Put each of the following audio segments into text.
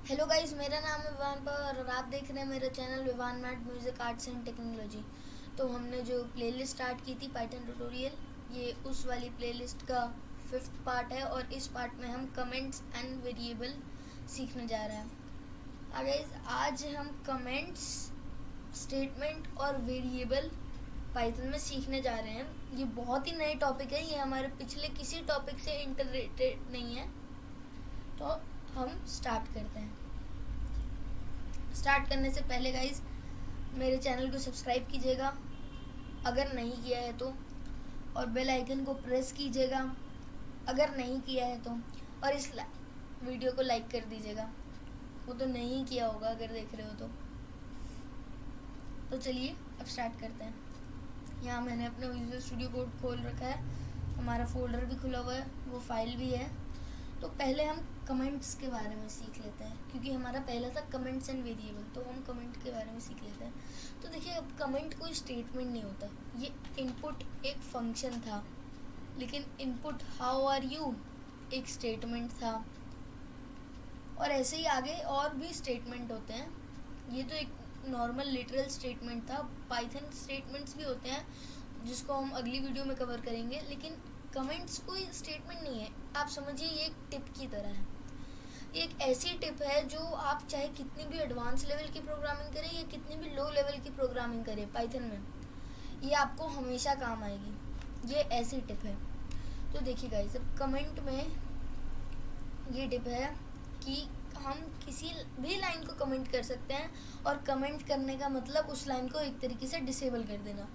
Hello guys, मेरा नाम है विवान पर और आप देख रहे हैं मेरा channel Vivaan math music arts and technology. तो हमने जो प्लेलिस्ट स्टार्ट की थी पाइथन ट्यूटोरियल, ये उस वाली प्लेलिस्ट का 5th पार्ट है और इस पार्ट में हम कमेंट्स एंड वेरिएबल सीखने जा रहे हैं। गाइस, आज हम कमेंट्स, स्टेटमेंट और वेरिएबल पाइथन में सीखने जा रहे हैं। ये बहुत ही नए टॉपिक है, ये हमारे पिछले किसी टॉपिक से इंटररेटेड नहीं है। तो हम स्टार्ट करते हैं। स्टार्ट करने से पहले गाइज मेरे चैनल को सब्सक्राइब कीजिएगा अगर नहीं किया है तो, और बेल आइकन को प्रेस कीजिएगा अगर नहीं किया है तो, और इस वीडियो को लाइक कर दीजिएगा। वो तो नहीं किया होगा अगर देख रहे हो तो चलिए अब स्टार्ट करते हैं। यहाँ मैंने अपना विजुअल स्टूडियो कोड खोल रखा है, हमारा फोल्डर भी खुला हुआ है, वो फाइल भी है। तो पहले हम कमेंट्स के बारे में सीख लेते हैं, क्योंकि हमारा पहला था कमेंट्स एंड वेरिएबल, तो हम कमेंट के बारे में सीख लेते हैं। तो देखिए, अब कमेंट कोई स्टेटमेंट नहीं होता, ये इनपुट एक फंक्शन था, लेकिन इनपुट हाउ आर यू एक स्टेटमेंट था, और ऐसे ही आगे और भी स्टेटमेंट होते हैं। ये तो एक नॉर्मल लिटरल स्टेटमेंट था। पाइथन स्टेटमेंट्स भी होते हैं जिसको हम अगली वीडियो में कवर करेंगे, लेकिन कमेंट्स कोई स्टेटमेंट नहीं है। आप समझिए ये एक टिप की तरह है। ये एक ऐसी टिप है जो आप चाहे कितनी भी एडवांस लेवल की प्रोग्रामिंग करें या कितनी भी लो लेवल की प्रोग्रामिंग करें पाइथन में, ये आपको हमेशा काम आएगी। ये ऐसी टिप है। तो देखिए गाइस, अब कमेंट में ये टिप है कि हम किसी भी लाइन को कमेंट कर सकते हैं, और कमेंट करने का मतलब उस लाइन को एक तरीके से डिसेबल कर देना।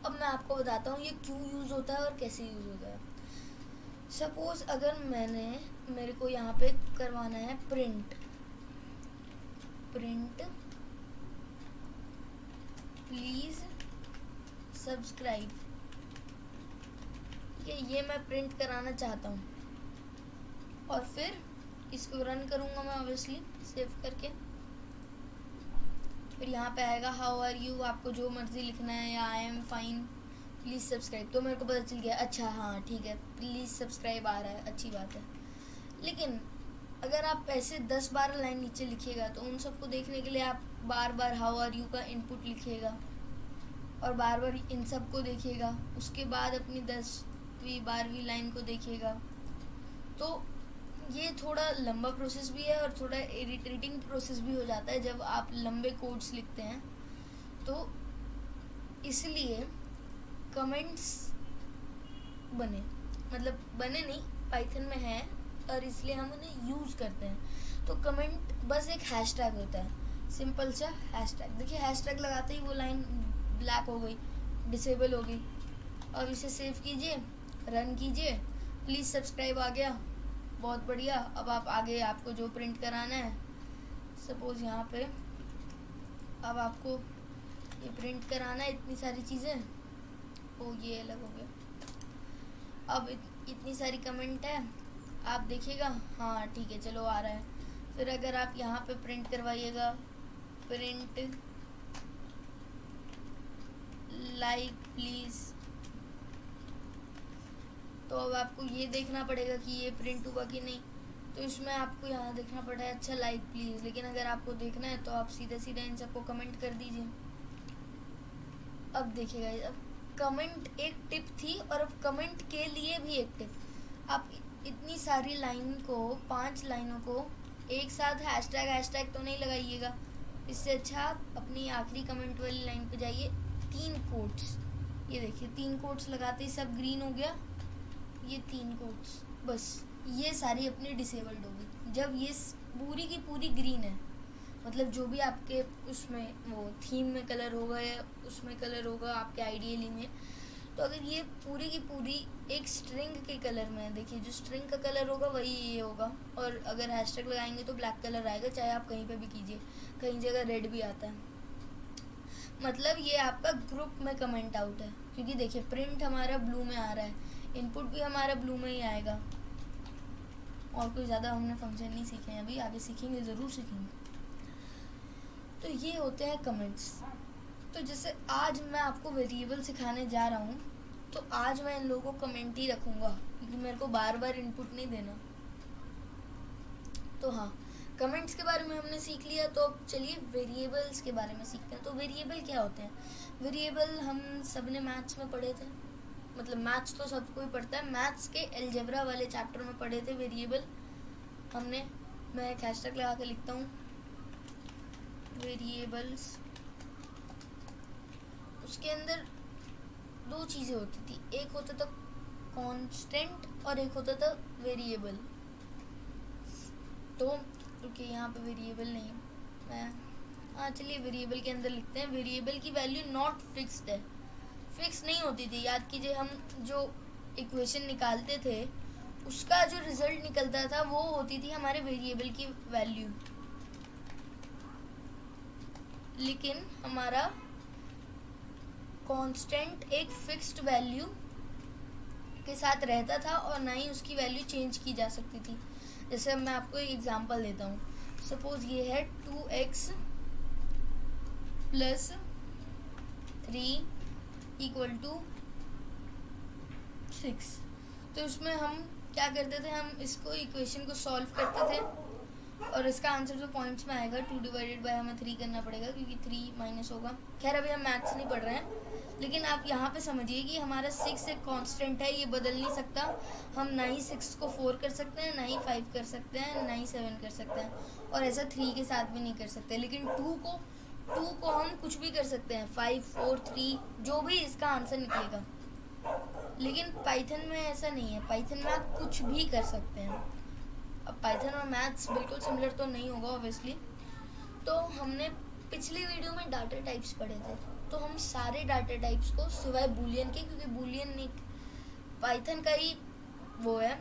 अब मैं आपको बताता हूँ ये क्यों यूज़ होता है और कैसे यूज़ होता है। सपोज अगर मेरे को यहाँ पे करवाना है प्रिंट प्लीज सब्सक्राइब, ये मैं प्रिंट कराना चाहता हूँ, और फिर इसको रन करूँगा मैं ऑब्वियसली सेव करके। फिर यहाँ पे आएगा हाउ आर यू, आपको जो मर्जी लिखना है, या I am fine please subscribe. तो मेरे को पता चल गया, अच्छा हाँ ठीक है, प्लीज़ सब्सक्राइब आ रहा है, अच्छी बात है। लेकिन अगर आप ऐसे 10 बार लाइन नीचे लिखिएगा तो उन सबको देखने के लिए आप बार बार हाउ आर यू का इनपुट लिखिएगा और बार बार इन सबको देखिएगा, उसके बाद अपनी 10वीं 12वीं लाइन को देखिएगा। तो ये थोड़ा लंबा प्रोसेस भी है और थोड़ा इरिटेटिंग प्रोसेस भी हो जाता है जब आप लंबे कोड्स लिखते हैं। तो इसलिए कमेंट्स बने नहीं, पाइथन में है और इसलिए हम उन्हें यूज़ करते हैं। तो कमेंट बस एक हैशटैग होता है, सिंपल सा हैशटैग। देखिए, हैशटैग लगाते ही वो लाइन ब्लैक हो गई, डिसेबल हो गई। अब इसे सेव कीजिए, रन कीजिए, प्लीज़ सब्सक्राइब आ गया, बहुत बढ़िया। अब आप आगे आपको जो प्रिंट कराना है, सपोज यहाँ पे अब आपको ये प्रिंट कराना है, इतनी सारी चीज़ें, ओ ये अलग हो गया। अब इतनी सारी कमेंट है, आप देखिएगा, हाँ ठीक है चलो आ रहा है। फिर अगर आप यहाँ पे प्रिंट करवाइएगा, प्रिंट लाइक प्लीज़, तो अब आपको ये देखना पड़ेगा कि ये प्रिंट हुआ कि नहीं। तो इसमें आपको यहाँ देखना पड़ेगा, अच्छा लाइक प्लीज़। लेकिन अगर आपको देखना है तो आप सीधे सीधे इन सबको कमेंट कर दीजिए। अब देखिएगा, अब कमेंट एक टिप थी और अब कमेंट के लिए भी एक टिप। आप इतनी सारी लाइन को, 5 लाइनों को एक साथ हैशटैग तो नहीं लगाइएगा। इससे अच्छा आप अपनी आखिरी कमेंट वाली लाइन पे जाइए, 3 कोट्स, ये देखिए 3 कोट्स लगाते ही सब ग्रीन हो गया, ये 3 कोट्स, बस ये सारी अपनी डिसेबल्ड होगी। जब ये पूरी की पूरी ग्रीन है, मतलब जो भी आपके उसमें वो थीम में कलर होगा या उसमें कलर होगा आपके आइडियली में, तो अगर ये पूरी की पूरी एक स्ट्रिंग के कलर में है, देखिए जो स्ट्रिंग का कलर होगा वही ये होगा, और अगर हैशटैग लगाएंगे तो ब्लैक कलर आएगा, चाहे आप कहीं पे भी कीजिए, कहीं जगह रेड भी आता है, मतलब ये आपका ग्रुप में कमेंट आउट है। क्योंकि देखिए प्रिंट हमारा ब्लू में आ रहा है, इनपुट भी हमारा ब्लू में ही आएगा, और कोई ज़्यादा हमने फंक्शन नहीं सीखे हैं, अभी आगे सीखेंगे, ज़रूर सीखेंगे। तो ये होते हैं कमेंट्स। तो जैसे आज मैं आपको वेरिएबल सिखाने जा रहा हूँ, तो आज मैं इन लोगों को कमेंट ही रखूँगा, क्योंकि मेरे को बार बार इनपुट नहीं देना। तो हाँ, कमेंट्स के बारे में हमने सीख लिया, तो अब चलिए वेरिएबल्स के बारे में सीखते हैं। तो वेरिएबल क्या होते हैं? वेरिएबल हम सब ने मैथ्स में पढ़े थे, मतलब मैथ्स तो सब कोई पढ़ता है, मैथ्स के अलजेब्रा वाले चैप्टर में पढ़े थे वेरिएबल हमने। मैं एक हैशटैग लगा के लिखता हूँ वेरिएबल्स। उसके अंदर दो चीज़ें होती थी, एक होता था कांस्टेंट और एक होता था वेरिएबल। तो रुकिए, यहाँ पे वेरिएबल नहीं, मैं चलिए वेरिएबल के अंदर लिखते हैं। वेरिएबल की वैल्यू नॉट फिक्स्ड है, फिक्स नहीं होती थी। याद कीजिए, हम जो इक्वेशन निकालते थे उसका जो रिजल्ट निकलता था वो होती थी हमारे वेरिएबल की वैल्यू, लेकिन हमारा कांस्टेंट एक फिक्स्ड वैल्यू के साथ रहता था और ना ही उसकी वैल्यू चेंज की जा सकती थी। जैसे मैं आपको एक एग्जांपल देता हूँ। सपोज ये है 2x + 3 = 6। तो इसमें हम क्या करते थे, हम इसको इक्वेशन को सॉल्व करते थे और इसका आंसर जो पॉइंट्स में आएगा 2 / हमें 3 करना पड़ेगा क्योंकि 3 माइनस होगा। खैर अभी हम मैथ्स नहीं पढ़ रहे हैं, लेकिन आप यहाँ पे समझिए कि हमारा 6 एक कांस्टेंट है, ये बदल नहीं सकता। हम ना ही 6 को 4 कर सकते हैं, ना ही 5 कर सकते हैं, ना ही 7 कर सकते हैं, और ऐसा 3 के साथ भी नहीं कर सकते। लेकिन 2 को हम कुछ भी कर सकते हैं, 5, 4, 3, जो भी इसका आंसर निकलेगा। लेकिन पाइथन में ऐसा नहीं है, पाइथन में आप कुछ भी कर सकते हैं। अब पाइथन और मैथ्स बिल्कुल सिमिलर तो नहीं होगा ऑब्वियसली। तो हमने पिछले वीडियो में डाटा टाइप्स पढ़े थे, तो हम सारे डाटा टाइप्स को सिवाय बूलियन के, क्योंकि बूलियन एक पाइथन का ही वो है,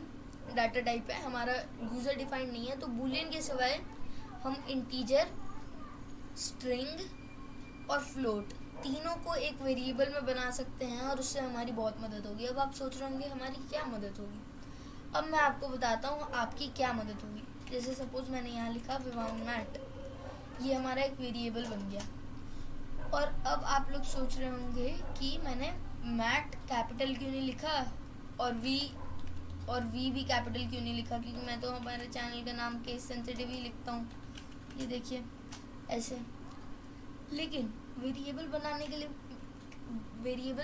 डाटा टाइप है, हमारा यूजर डिफाइंड नहीं है। तो बूलियन के सिवाय हम इंटीजर, स्ट्रिंग और फ्लोट तीनों को एक वेरिएबल में बना सकते हैं और उससे हमारी बहुत मदद होगी। अब आप सोच रहे होंगे हमारी क्या मदद होगी। अब मैं आपको बताता हूँ आपकी क्या मदद होगी। जैसे सपोज मैंने यहाँ लिखा विवान मैट, ये हमारा एक वेरिएबल बन गया। और अब आप लोग सोच रहे होंगे कि मैंने मैट कैपिटल क्यों नहीं लिखा और वी भी कैपिटल क्यों नहीं लिखा, क्योंकि मैं तो हमारे चैनल का नाम केस सेंसिटिव ही लिखता हूँ। ये देखिए ऐसे। लेकिन वेरिएबल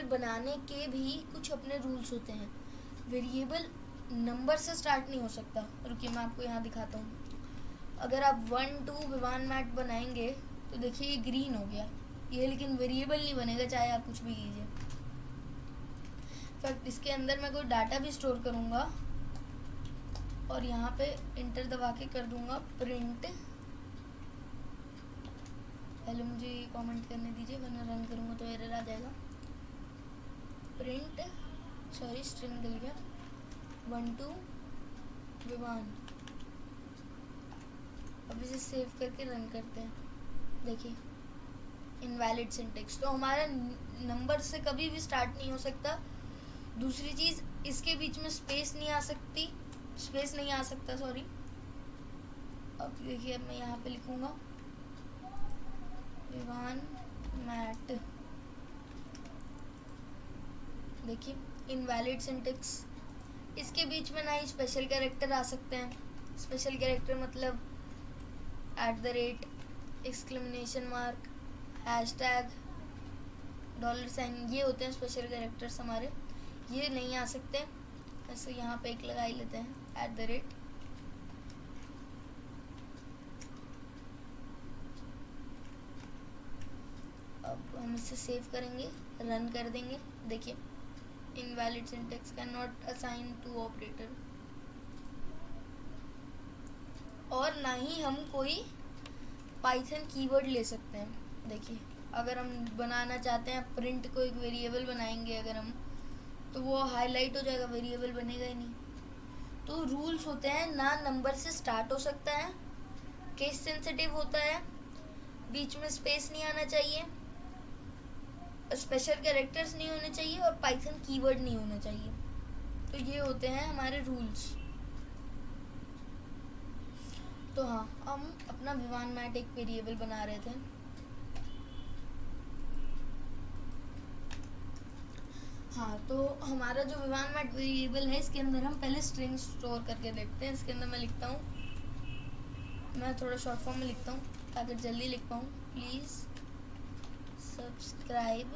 बनाने के भी कुछ अपने रूल्स होते हैं। वेरिएबल नंबर से स्टार्ट नहीं हो सकता। रुकिए मैं आपको यहाँ दिखाता हूँ। अगर आप 1 2 विवान मैट बनाएंगे तो देखिए ये ग्रीन हो गया ये, लेकिन वेरिएबल नहीं बनेगा चाहे आप कुछ भी कीजिए। इनफैक्ट इसके अंदर मैं कोई डाटा भी स्टोर करूँगा और यहाँ पे इंटर दबा के कर दूँगा प्रिंट। पहले मुझे कमेंट करने दीजिए वरना रन करूँगा तो एरर आ जाएगा। प्रिंट स्ट्रिंग डल गया 1 2 विवान। अब इसे सेव करके रन करते हैं। देखिए इनवैलिड सिंटेक्स, तो हमारा नंबर से कभी भी स्टार्ट नहीं हो सकता। दूसरी चीज़, इसके बीच में स्पेस नहीं आ सकता सॉरी। अब देखिए अब मैं यहाँ पे लिखूँगा विवान मैट। देखिए इनवैलिड सिंटेक्स, इसके बीच में ना ही स्पेशल कैरेक्टर आ सकते हैं। स्पेशल कैरेक्टर मतलब @ एक्सक्लेमेशन मार्क, हैशटैग, $, ये होते हैं स्पेशल कैरेक्टर्स हमारे, ये नहीं आ सकते। ऐसे यहाँ पे एक लगा ही लेते हैं @ अब हम इसे सेव करेंगे, रन कर देंगे। देखिए invalid syntax can not assign to operator. और ना ही हम कोई पाइथन कीवर्ड ले सकते हैं। देखिए अगर हम बनाना चाहते हैं प्रिंट को एक वेरिएबल बनाएंगे अगर हम, तो वो हाईलाइट हो जाएगा, वेरिएबल बनेगा ही नहीं। तो रूल्स होते हैं, ना नंबर से स्टार्ट हो सकता है, केस सेंसिटिव होता है, बीच में स्पेस नहीं आना चाहिए, स्पेशल कैरेक्टर्स नहीं होने चाहिए और पाइथन कीवर्ड नहीं होना चाहिए। तो ये होते हैं हमारे रूल्स। तो हाँ, हम अपना विवान मैट एक वेरिएबल बना रहे थे। हाँ, तो हमारा जो विवान मैट वेरिएबल है इसके अंदर हम पहले स्ट्रिंग स्टोर करके देखते हैं। इसके अंदर मैं लिखता हूँ मैं थोड़ा शॉर्ट फॉर्म में लिखता हूँ ताकि जल्दी लिख पाऊँ। Please subscribe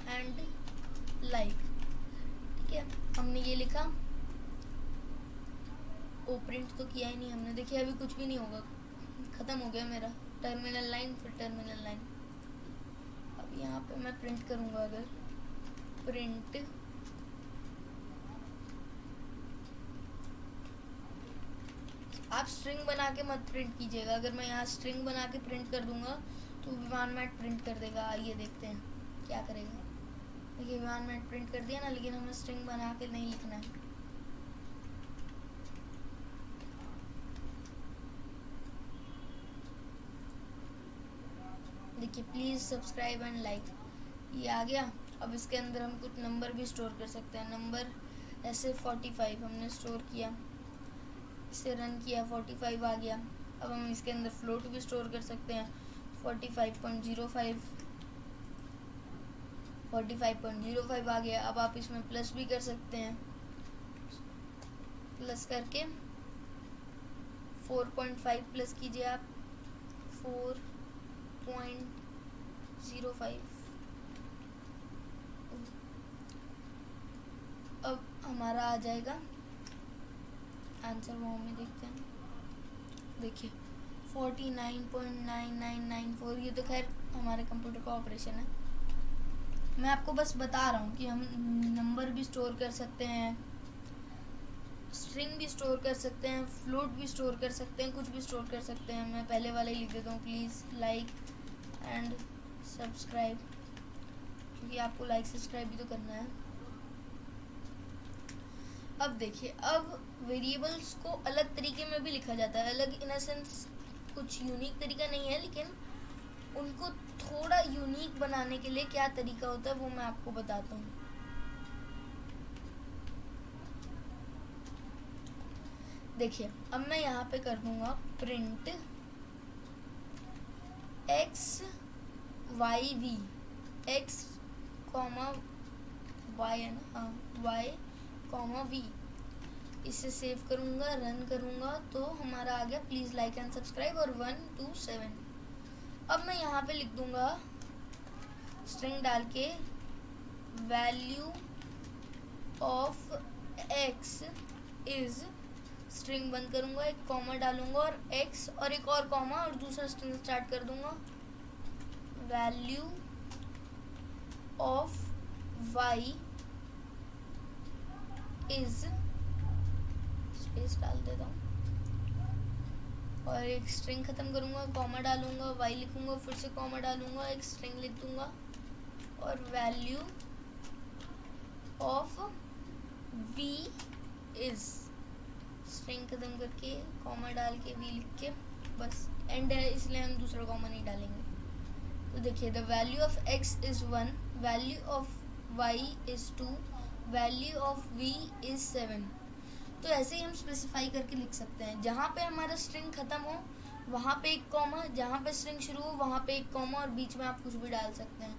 and like. ठीक है, हमने ये लिखा। ओ प्रिंट तो किया ही नहीं हमने। देखिए अभी कुछ भी नहीं होगा, ख़त्म हो गया मेरा टर्मिनल लाइन, फिर टर्मिनल लाइन। अब यहाँ पे मैं प्रिंट करूँगा, अगर प्रिंट आप स्ट्रिंग बना के मत प्रिंट कीजिएगा। अगर मैं यहाँ स्ट्रिंग बना के प्रिंट कर दूंगा तो विमान मैट प्रिंट कर देगा। आइए देखते हैं क्या करेगा। देखिए विमान मैट प्रिंट कर दिया ना, लेकिन हमें स्ट्रिंग बना के नहीं लिखना है। देखिए प्लीज़ सब्सक्राइब एंड लाइक, ये आ गया। अब इसके अंदर हम कुछ नंबर भी स्टोर कर सकते हैं। नंबर ऐसे 45 हमने स्टोर किया, इसे रन किया, 45 आ गया। अब हम इसके अंदर फ्लोट भी स्टोर कर सकते हैं। 45.05 45.05 आ गया। अब आप इसमें प्लस भी कर सकते हैं। प्लस करके 4.5 प्लस कीजिए आप, 4.05। अब हमारा आ जाएगा आंसर। वो हमें देखते हैं। देखिए 49.9994। ये तो खैर हमारे कंप्यूटर का ऑपरेशन है। मैं आपको बस बता रहा हूँ कि हम नंबर भी स्टोर कर सकते हैं, स्ट्रिंग भी स्टोर कर सकते हैं, फ्लोट भी स्टोर कर सकते हैं, कुछ भी स्टोर कर सकते हैं। मैं पहले वाला ही लिख देता हूँ, प्लीज़ लाइक एंड सब्सक्राइब, क्योंकि आपको लाइक सब्सक्राइब भी तो करना है। अब देखिए, अब वेरिएबल्स को अलग तरीके में भी लिखा जाता है। अलग इन अ सेंस कुछ यूनिक तरीका नहीं है, लेकिन उनको थोड़ा यूनिक बनाने के लिए क्या तरीका होता है वो मैं आपको बताता हूँ। देखिए अब मैं यहाँ पे कर दूंगा print x y v, x comma y है ना, हाँ वाई कॉमा वी। इसे सेव करूँगा, रन करूँगा तो हमारा आ गया प्लीज़ लाइक एंड सब्सक्राइब और 127। अब मैं यहाँ पे लिख दूँगा स्ट्रिंग डाल के value of x is, string बंद करूँगा, एक कॉमा डालूँगा और एक्स और एक और कॉमा और दूसरा स्ट्रिंग स्टार्ट कर दूँगा। Value of y is, space डाल देता हूँ और एक स्ट्रिंग खत्म करूँगा, कॉमा डालूँगा, वाई लिखूँगा, फिर से कॉमा डालूँगा, एक स्ट्रिंग लिख दूँगा और value of v is, string खत्म करके कॉमा डाल के वी लिख के बस एंड है, इसलिए हम दूसरा कॉमा नहीं डालेंगे। तो देखिए the value of x is 1, value of y is 2, value of v is 7। तो ऐसे ही हम स्पेसिफाई करके लिख सकते हैं। जहाँ पे हमारा स्ट्रिंग खत्म हो वहाँ पे एक कॉमा, जहाँ पे स्ट्रिंग शुरू हो वहाँ पे एक कॉमा और बीच में आप कुछ भी डाल सकते हैं।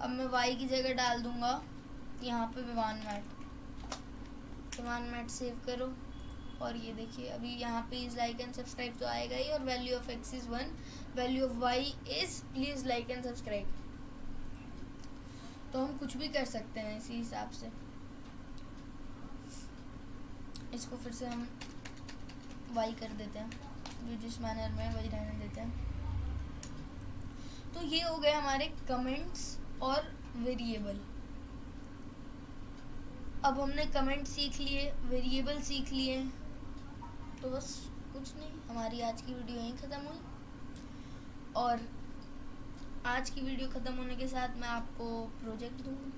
अब मैं वाई की जगह डाल दूँगा यहाँ पे विमान मैट सेव करो और ये देखिए अभी यहाँ पे इज लाइक एंड सब्सक्राइब तो आएगा ही, और value of x is 1, value of y is please like and subscribe. तो हम कुछ भी कर सकते हैं इसी हिसाब से। इसको फिर से हम वाई कर देते हैं, जो जिस मैनर में वही रहने देते हैं। तो ये हो गए हमारे कमेंट्स और वेरिएबल। अब हमने कमेंट सीख लिए, वेरिएबल सीख लिए, तो बस कुछ नहीं, हमारी आज की वीडियो यहीं ख़त्म हुई। और आज की वीडियो ख़त्म होने के साथ मैं आपको प्रोजेक्ट दूंगा।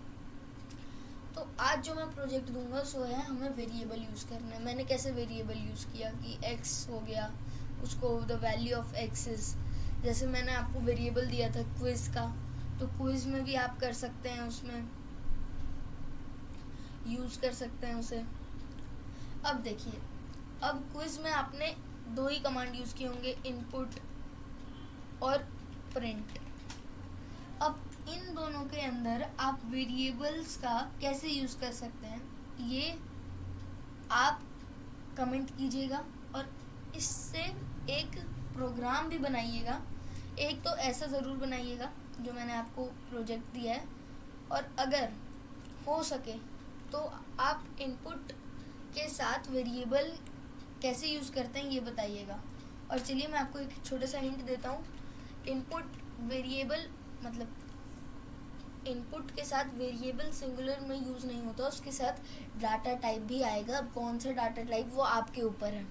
तो आज जो मैं प्रोजेक्ट दूंगा सो है हमें वेरिएबल यूज़ करना है। मैंने कैसे वेरिएबल यूज़ किया कि x हो गया, उसको the value of x is, जैसे मैंने आपको वेरिएबल दिया था क्विज का, तो क्विज में भी आप कर सकते हैं, उसमें यूज़ कर सकते हैं उसे। अब देखिए, अब क्विज में आपने दो ही कमांड यूज़ किए होंगे, इनपुट और प्रिंट। अब इन दोनों के अंदर आप वेरिएबल्स का कैसे यूज़ कर सकते हैं ये आप कमेंट कीजिएगा और इससे एक प्रोग्राम भी बनाइएगा, एक तो ऐसा ज़रूर बनाइएगा जो मैंने आपको प्रोजेक्ट दिया है, और अगर हो सके तो आप इनपुट के साथ वेरिएबल कैसे यूज़ करते हैं ये बताइएगा। और चलिए मैं आपको एक छोटा सा हिंट देता हूँ। इनपुट वेरिएबल मतलब इनपुट के साथ वेरिएबल सिंगुलर में यूज़ नहीं होता, उसके साथ डाटा टाइप भी आएगा। अब कौन सा डाटा टाइप वो आपके ऊपर है,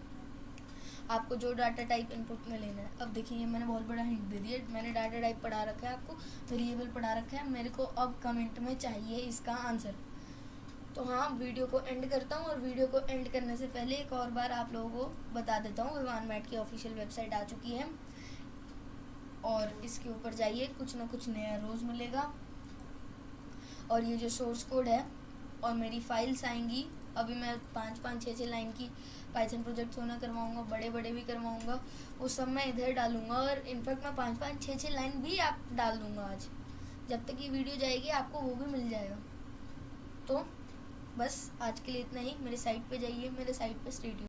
आपको जो डाटा टाइप इनपुट में लेना है। अब देखिए मैंने बहुत बड़ा हिंट दे दिया, मैंने डाटा टाइप पढ़ा रखा है, आपको वेरिएबल पढ़ा रखा है, मेरे को अब कमेंट में चाहिए इसका आंसर। तो हाँ, वीडियो को एंड करता हूँ, और वीडियो को एंड करने से पहले एक और बार आप लोगों को बता देता हूँ, विवान मैट की ऑफिशियल वेबसाइट आ चुकी है, और इसके ऊपर जाइए, कुछ ना कुछ नया रोज़ मिलेगा। और ये जो सोर्स कोड है और मेरी फाइल्स आएंगी, अभी मैं 5-5, 6-6 लाइन की पाइथन प्रोजेक्ट होना करवाऊँगा, बड़े बड़े भी करवाऊँगा, वो सब मैं इधर डालूँगा। और इनफैक्ट मैं 5-5, 6-6 लाइन भी आप डाल दूँगा आज, जब तक ये वीडियो जाएगी आपको वो भी मिल जाएगा। तो बस आज के लिए इतना ही। मेरे साइट पे जाइए, मेरे साइट पे स्टे ट्यून्ड।